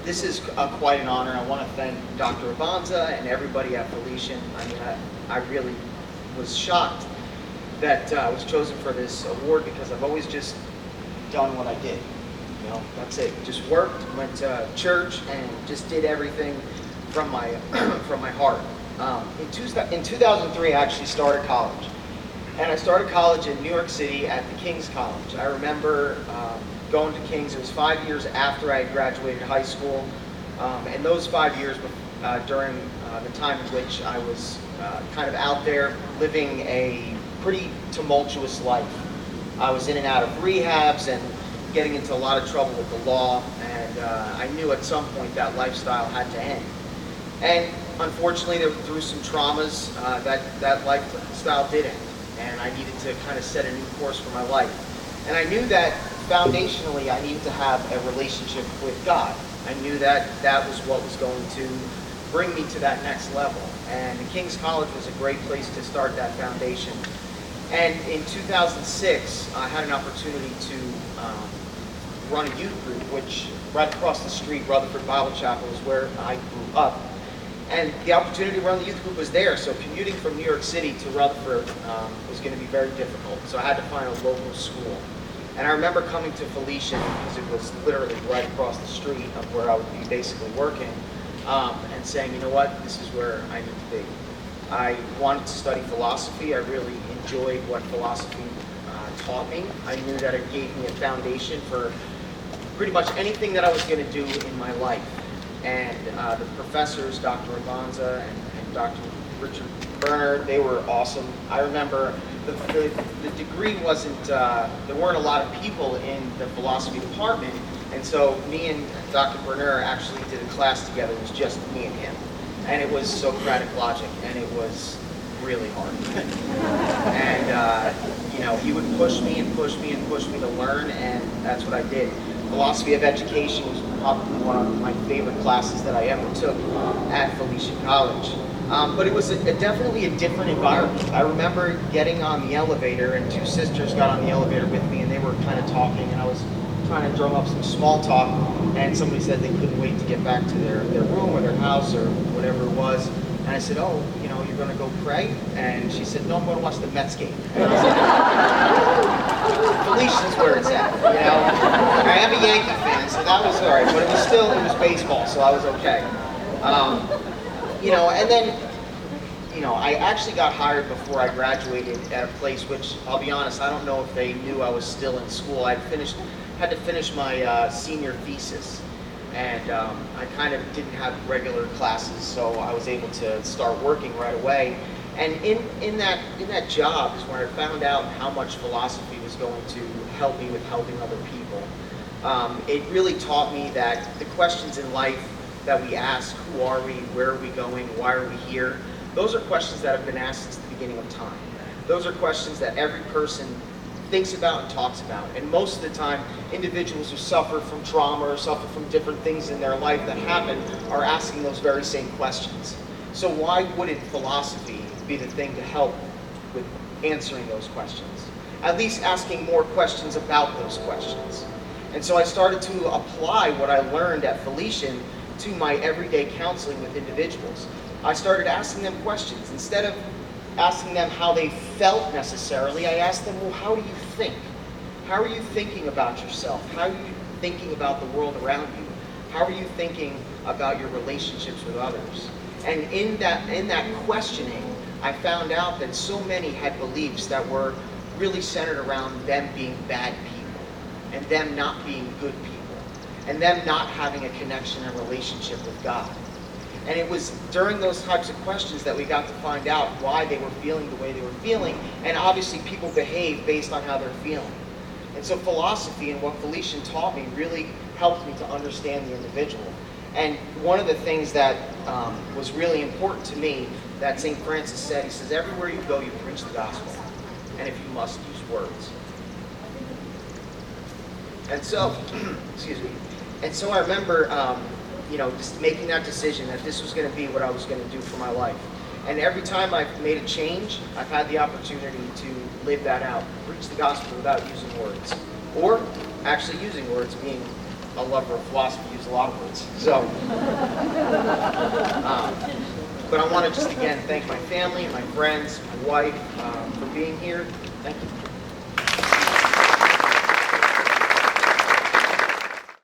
This is quite an honor. I want to thank Dr. Avanza and everybody at Felician. I mean, I really was shocked that I was chosen for this award because I've always just done what I did. You know, that's it. Just worked, went to church, and just did everything from my from my heart. In 2003, I actually started college. And I started college in New York City at the King's College. I remember going to King's. It was 5 years after I had graduated high school. And those 5 years during the time in which I was kind of out there living a pretty tumultuous life. I was in and out of rehabs and getting into a lot of trouble with the law. And I knew at some point that lifestyle had to end. And unfortunately, through some traumas, that lifestyle did end. And I needed to kind of set a new course for my life. And I knew that foundationally I needed to have a relationship with God. I knew that that was what was going to bring me to that next level. And the King's College was a great place to start that foundation. And in 2006, I had an opportunity to run a youth group, which right across the street, Rutherford Bible Chapel, is where I grew up. And the opportunity to run the youth group was there, so commuting from New York City to Rutherford was going to be very difficult. So I had to find a local school. And I remember coming to Felician, because it was literally right across the street of where I would be basically working, and saying, you know what, this is where I need to be. I wanted to study philosophy. I really enjoyed what philosophy taught me. I knew that it gave me a foundation for pretty much anything that I was going to do in my life. And the professors, Dr. Avanza and Dr. Richard Berner, they were awesome. I remember the degree wasn't, there weren't a lot of people in the philosophy department, and so me and Dr. Berner actually did a class together. It was just me and him. And it was Socratic logic, and it was really hard. And, you know, he would push me and push me and push me to learn, and that's what I did. Philosophy of education was probably one of my favorite classes that I ever took at Felician College. But it was definitely a different environment. I remember getting on the elevator, and two sisters got on the elevator with me, and they were kind of talking, and I was trying to drum up some small talk, and somebody said they couldn't wait to get back to their room or their house or whatever it was. And I said, oh, you know, you're going to go pray? And she said, no, I'm going to watch the Mets game. And I was like, Felician's where it's at, you know? I am a Yankee fan, so that was all right, but it was baseball, so I was okay. You know, and then, you know, I actually got hired before I graduated at a place which, I'll be honest, I don't know if they knew I was still in school. I had to finish my senior thesis, and I kind of didn't have regular classes, so I was able to start working right away. And in that job is where I found out how much philosophy was going to help me with helping other people. It really taught me that the questions in life that we ask, who are we, where are we going, why are we here, those are questions that have been asked since the beginning of time. Those are questions that every person thinks about and talks about. And most of the time, individuals who suffer from trauma or suffer from different things in their life that happen are asking those very same questions. So why wouldn't philosophy be the thing to help with answering those questions? At least asking more questions about those questions. And so I started to apply what I learned at Felician to my everyday counseling with individuals. I started asking them questions. Instead of asking them how they felt necessarily, I asked them, well, how do you think? How are you thinking about yourself? How are you thinking about the world around you? How are you thinking about your relationships with others? And in that questioning, I found out that so many had beliefs that were really centered around them being bad people, and them not being good people, and them not having a connection and relationship with God. And it was during those types of questions that we got to find out why they were feeling the way they were feeling, and obviously people behave based on how they're feeling. And so philosophy and what Felician taught me really helped me to understand the individual. And one of the things that was really important to me that St. Francis said, he says, everywhere you go, you preach the gospel, and if you must, use words. And so, excuse me, and so I remember, you know, just making that decision that this was going to be what I was going to do for my life. And every time I've made a change, I've had the opportunity to live that out, preach the gospel without using words, or actually using words, being a lover of philosophy, use a lot of words. So, but I want to just again thank my family, my friends, my wife for being here. Thank you.